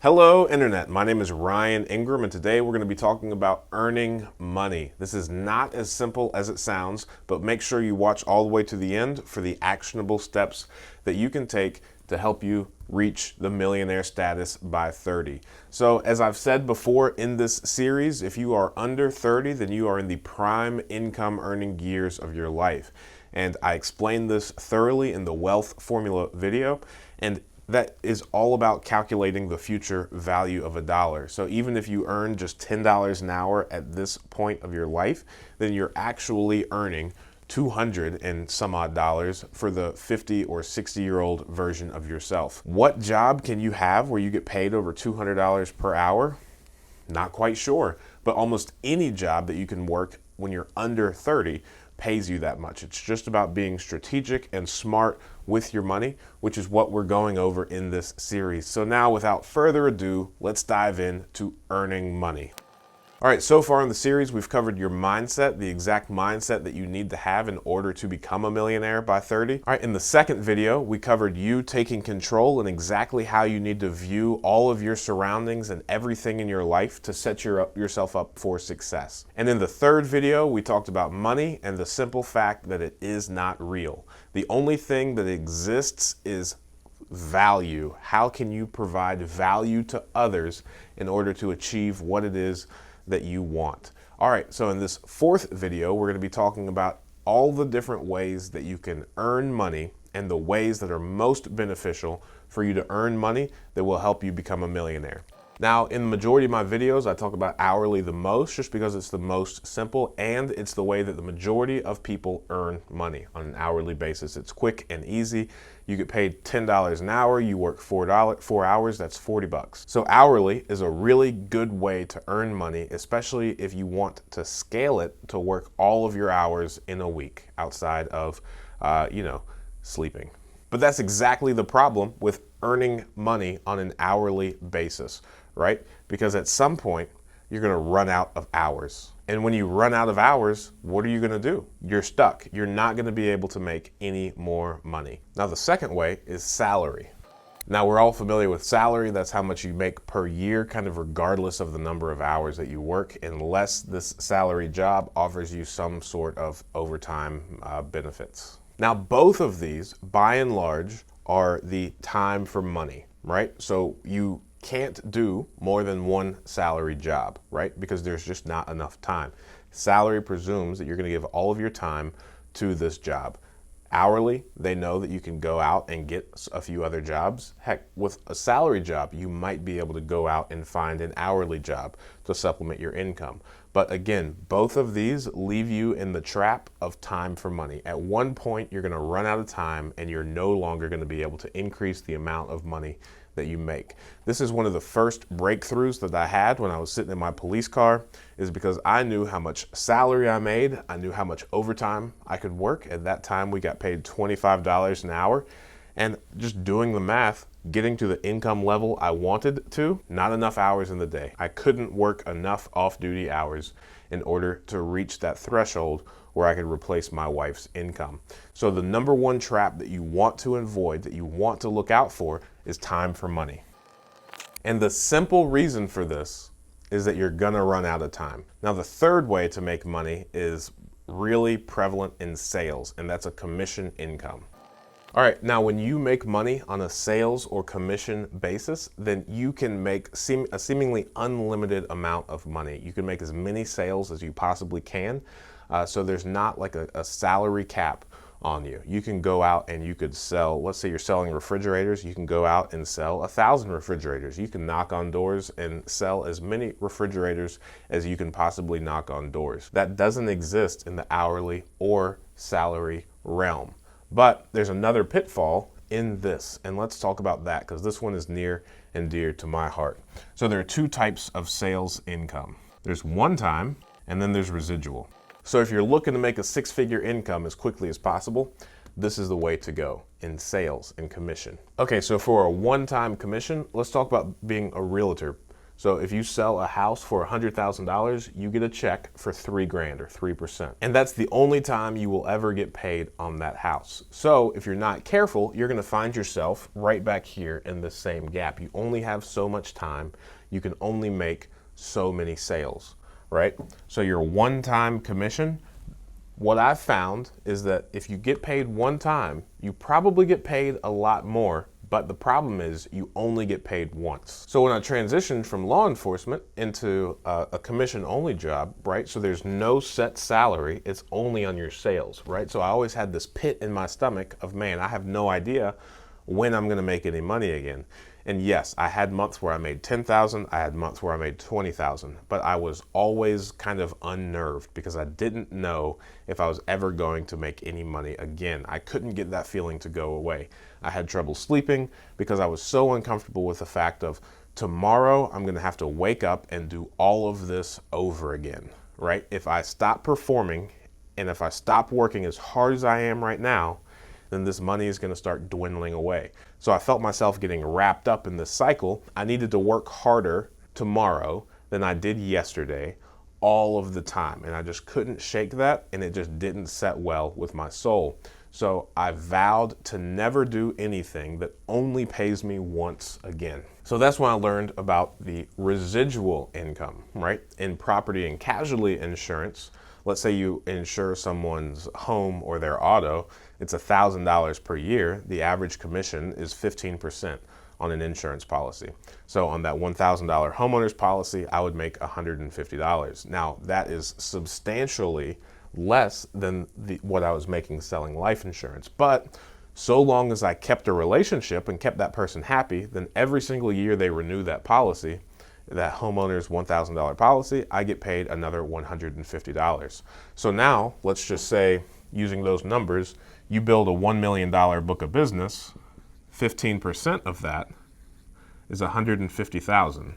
Hello, Internet. My name is Ryan Ingram, and today we're going to be talking about earning money. This is not as simple as it sounds, but make sure you watch all the way to the end for the actionable steps that you can take to help you reach the millionaire status by 30. So, as I've said before in this series, if you are under 30, then you are in the prime income earning years of your life. And I explained this thoroughly in the wealth formula video. And that is all about calculating the future value of a dollar. So even if you earn just $10 an hour at this point of your life, then you're actually earning 200 and some odd dollars for the 50 or 60-year-old version of yourself. What job can you have where you get paid over $200 per hour? Not quite sure, but almost any job that you can work when you're under 30 pays you that much. It's just about being strategic and smart with your money, which is what we're going over in this series. So now, without further ado, let's dive into earning money. All right, so far in the series, we've covered your mindset, the exact mindset that you need to have in order to become a millionaire by 30. All right, in the second video, we covered you taking control and exactly how you need to view all of your surroundings and everything in your life to set yourself up for success. And in the third video, we talked about money and the simple fact that it is not real. The only thing that exists is value. How can you provide value to others in order to achieve what it is that you want? All right, so in this fourth video, we're going to be talking about all the different ways that you can earn money and the ways that are most beneficial for you to earn money that will help you become a millionaire. Now, in the majority of my videos, I talk about hourly the most just because it's the most simple and it's the way that the majority of people earn money on an hourly basis. It's quick and easy. You get paid $10 an hour, you work 4 hours, that's $40. So hourly is a really good way to earn money, especially if you want to scale it to work all of your hours in a week outside of, sleeping. But that's exactly the problem with earning money on an hourly basis, right? Because at some point, you're going to run out of hours. And when you run out of hours, what are you going to do? You're stuck. You're not going to be able to make any more money. Now, the second way is salary. Now, we're all familiar with salary. That's how much you make per year, kind of regardless of the number of hours that you work, unless this salary job offers you some sort of overtime benefits. Now, both of these, by and large, are the time for money, right? So you can't do more than one salary job, right? Because there's just not enough time. Salary presumes that you're going to give all of your time to this job. Hourly, they know that you can go out and get a few other jobs. Heck, with a salary job, you might be able to go out and find an hourly job to supplement your income. But again, both of these leave you in the trap of time for money. At one point, you're going to run out of time and you're no longer going to be able to increase the amount of money that you make. This is one of the first breakthroughs that I had when I was sitting in my police car, is because I knew how much salary I made. I knew how much overtime I could work. At that time, we got paid $25 an hour. And just doing the math, getting to the income level I wanted to, not enough hours in the day. I couldn't work enough off-duty hours in order to reach that threshold where I could replace my wife's income. So the number one trap that you want to avoid, that you want to look out for, is time for money. And the simple reason for this is that you're gonna run out of time. Now, the third way to make money is really prevalent in sales, and that's a commission income. All right, now when you make money on a sales or commission basis, then you can make a seemingly unlimited amount of money. You can make as many sales as you possibly can. So there's not like a salary cap on you. You can go out and you could sell, let's say you're selling refrigerators, you can go out and sell 1,000 refrigerators. You can knock on doors and sell as many refrigerators as you can possibly knock on doors. That doesn't exist in the hourly or salary realm. But there's another pitfall in this, and let's talk about that because this one is near and dear to my heart. So there are two types of sales income. There's one time, and then there's residual. So if you're looking to make a six-figure income as quickly as possible, this is the way to go in sales and commission. Okay, so for a one-time commission, let's talk about being a realtor So if you sell a house for $100,000, you get a check for $3,000 or 3%. And that's the only time you will ever get paid on that house. So if you're not careful, you're gonna find yourself right back here in the same gap. You only have so much time. You can only make so many sales, right? So your one-time commission, what I've found is that if you get paid one time, you probably get paid a lot more, but the problem is you only get paid once. So when I transitioned from law enforcement into a commission-only job, right? So there's no set salary, it's only on your sales, right? So I always had this pit in my stomach of, man, I have no idea when I'm gonna make any money again. And yes, I had months where I made 10,000, I had months where I made 20,000, but I was always kind of unnerved because I didn't know if I was ever going to make any money again. I couldn't get that feeling to go away. I had trouble sleeping because I was so uncomfortable with the fact of tomorrow I'm gonna have to wake up and do all of this over again, right? If I stop performing and if I stop working as hard as I am right now, then this money is going to start dwindling away. So I felt myself getting wrapped up in this cycle. I needed to work harder tomorrow than I did yesterday all of the time. And I just couldn't shake that, and it just didn't set well with my soul. So I vowed to never do anything that only pays me once again. So that's when I learned about the residual income, right? In property and casualty insurance, let's say you insure someone's home or their auto, it's $1,000 per year. The average commission is 15% on an insurance policy. So on that $1,000 homeowner's policy, I would make $150. Now that is substantially less than what I was making selling life insurance. But so long as I kept a relationship and kept that person happy, then every single year they renew that policy, that homeowner's $1,000 policy, I get paid another $150. So now, let's just say, using those numbers, you build a $1 million book of business, 15% of that is $150,000.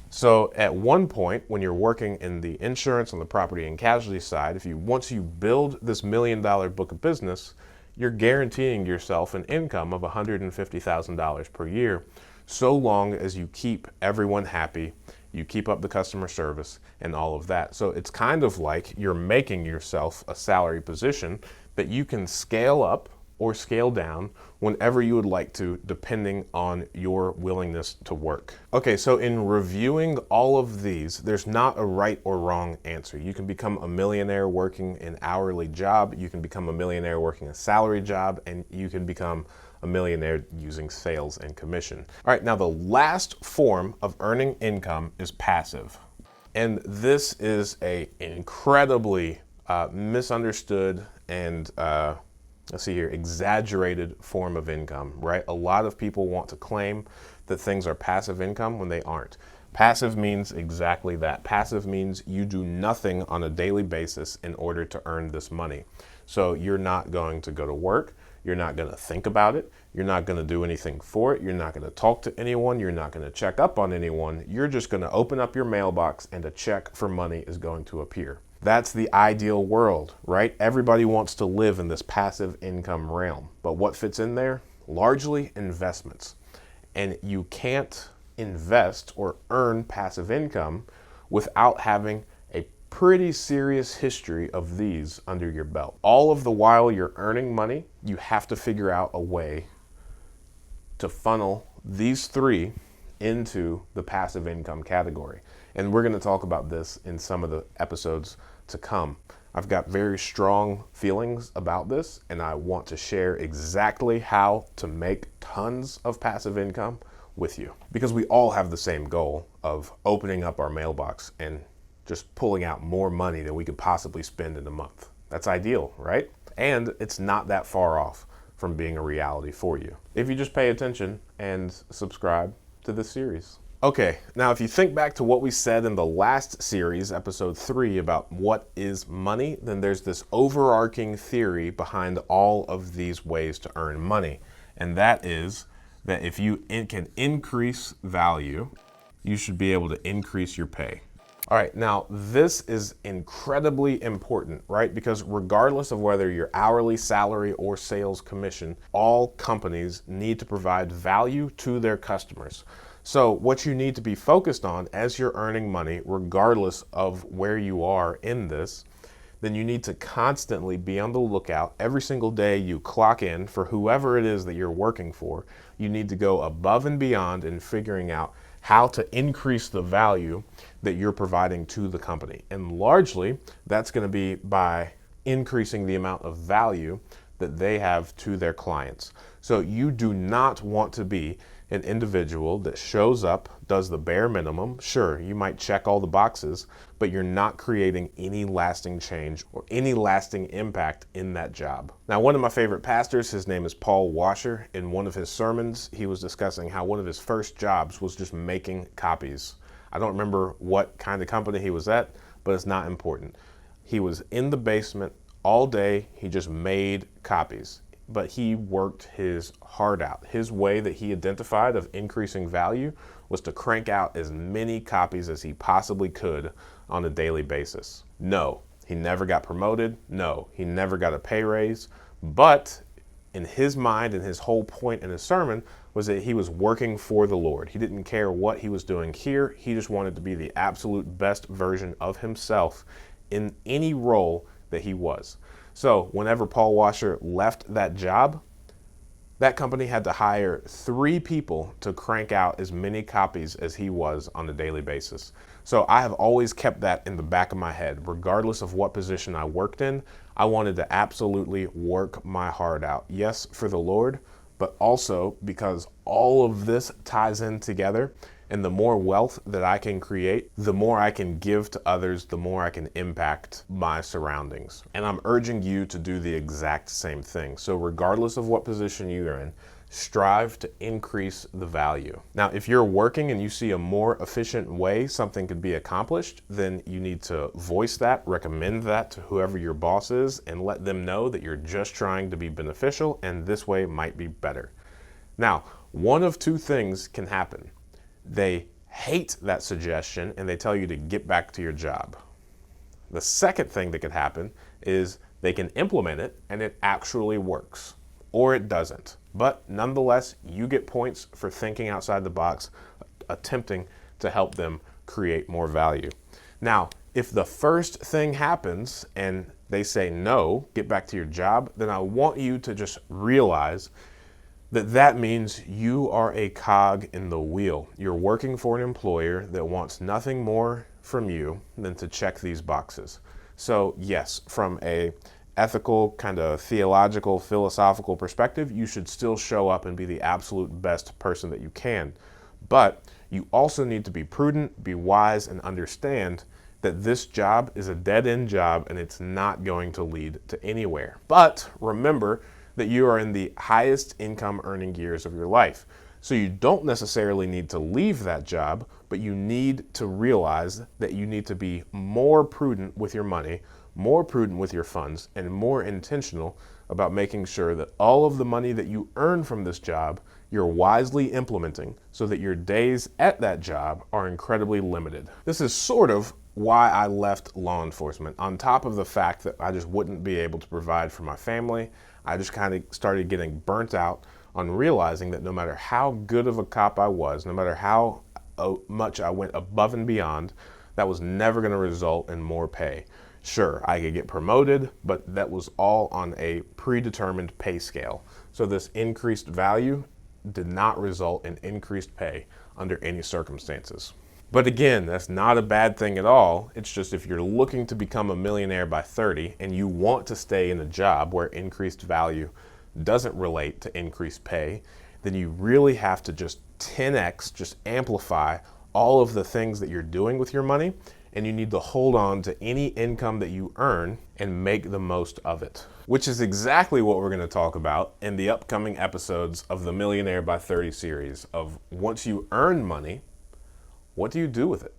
So at one point, when you're working in the insurance on the property and casualty side, once you build this $1 million book of business, you're guaranteeing yourself an income of $150,000 per year, so long as you keep everyone happy, you keep up the customer service and all of that. So it's kind of like you're making yourself a salary position that you can scale up or scale down whenever you would like to, depending on your willingness to work. Okay, so in reviewing all of these, there's not a right or wrong answer. You can become a millionaire working an hourly job, you can become a millionaire working a salary job, and you can become a millionaire using sales and commission. All right, now the last form of earning income is passive. And this is a incredibly misunderstood and let's see here, exaggerated form of income, right? A lot of people want to claim that things are passive income when they aren't. Passive means exactly that. Passive means you do nothing on a daily basis in order to earn this money. So you're not going to go to work, you're not going to think about it, you're not going to do anything for it, you're not going to talk to anyone, you're not going to check up on anyone, you're just going to open up your mailbox and a check for money is going to appear. That's the ideal world, right? Everybody wants to live in this passive income realm. But what fits in there? Largely investments. And you can't invest or earn passive income without having a pretty serious history of these under your belt. All of the while you're earning money, you have to figure out a way to funnel these three into the passive income category. And we're going to talk about this in some of the episodes to come. I've got very strong feelings about this, and I want to share exactly how to make tons of passive income with you, because we all have the same goal of opening up our mailbox and just pulling out more money than we could possibly spend in a month. That's ideal, right? And it's not that far off from being a reality for you if you just pay attention and subscribe to this series. Okay, now if you think back to what we said in the last series, episode 3, about what is money, then there's this overarching theory behind all of these ways to earn money. And that is that if you can increase value, you should be able to increase your pay. All right, now this is incredibly important, right? Because regardless of whether you're hourly, salary, or sales commission, all companies need to provide value to their customers. So what you need to be focused on as you're earning money, regardless of where you are in this, then you need to constantly be on the lookout. Every single day you clock in for whoever it is that you're working for, you need to go above and beyond in figuring out how to increase the value that you're providing to the company. And largely, that's going to be by increasing the amount of value that they have to their clients. So you do not want to be an individual that shows up, does the bare minimum. Sure, you might check all the boxes, but you're not creating any lasting change or any lasting impact in that job. Now, one of my favorite pastors, his name is Paul Washer. In one of his sermons, he was discussing how one of his first jobs was just making copies. I don't remember what kind of company he was at, but it's not important. He was in the basement all day. He just made copies, but he worked his heart out. His way that he identified of increasing value was to crank out as many copies as he possibly could on a daily basis. No, he never got promoted. No, he never got a pay raise. But in his mind, and his whole point in his sermon was that he was working for the Lord. He didn't care what he was doing here. He just wanted to be the absolute best version of himself in any role that he was. So whenever Paul Washer left that job, that company had to hire 3 people to crank out as many copies as he was on a daily basis. So I have always kept that in the back of my head. Regardless of what position I worked in, I wanted to absolutely work my heart out. Yes, for the Lord, but also because all of this ties in together. And the more wealth that I can create, the more I can give to others, the more I can impact my surroundings. And I'm urging you to do the exact same thing. So regardless of what position you're in, strive to increase the value. Now, if you're working and you see a more efficient way something could be accomplished, then you need to voice that, recommend that to whoever your boss is, and let them know that you're just trying to be beneficial and this way might be better. Now, one of 2 things can happen. They hate that suggestion and they tell you to get back to your job. The second thing that could happen is they can implement it and it actually works, or it doesn't. But nonetheless, you get points for thinking outside the box, attempting to help them create more value. Now, if the first thing happens and they say no, get back to your job, then I want you to just realize that means you are a cog in the wheel. You're working for an employer that wants nothing more from you than to check these boxes. So yes, from a ethical, kind of theological, philosophical perspective, you should still show up and be the absolute best person that you can. But you also need to be prudent, be wise, and understand that this job is a dead-end job and it's not going to lead to anywhere. But remember that you are in the highest income earning years of your life. So you don't necessarily need to leave that job, but you need to realize that you need to be more prudent with your money, more prudent with your funds, and more intentional about making sure that all of the money that you earn from this job, you're wisely implementing so that your days at that job are incredibly limited. This is sort of why I left law enforcement. On top of the fact that I just wouldn't be able to provide for my family, I just kind of started getting burnt out on realizing that no matter how good of a cop I was, no matter how much I went above and beyond, that was never going to result in more pay. Sure, I could get promoted, but that was all on a predetermined pay scale. So this increased value did not result in increased pay under any circumstances. But again, that's not a bad thing at all. It's just if you're looking to become a millionaire by 30 and you want to stay in a job where increased value doesn't relate to increased pay, then you really have to just 10x, just amplify all of the things that you're doing with your money, and you need to hold on to any income that you earn and make the most of it. Which is exactly what we're going to talk about in the upcoming episodes of the Millionaire by 30 series of once you earn money, what do you do with it?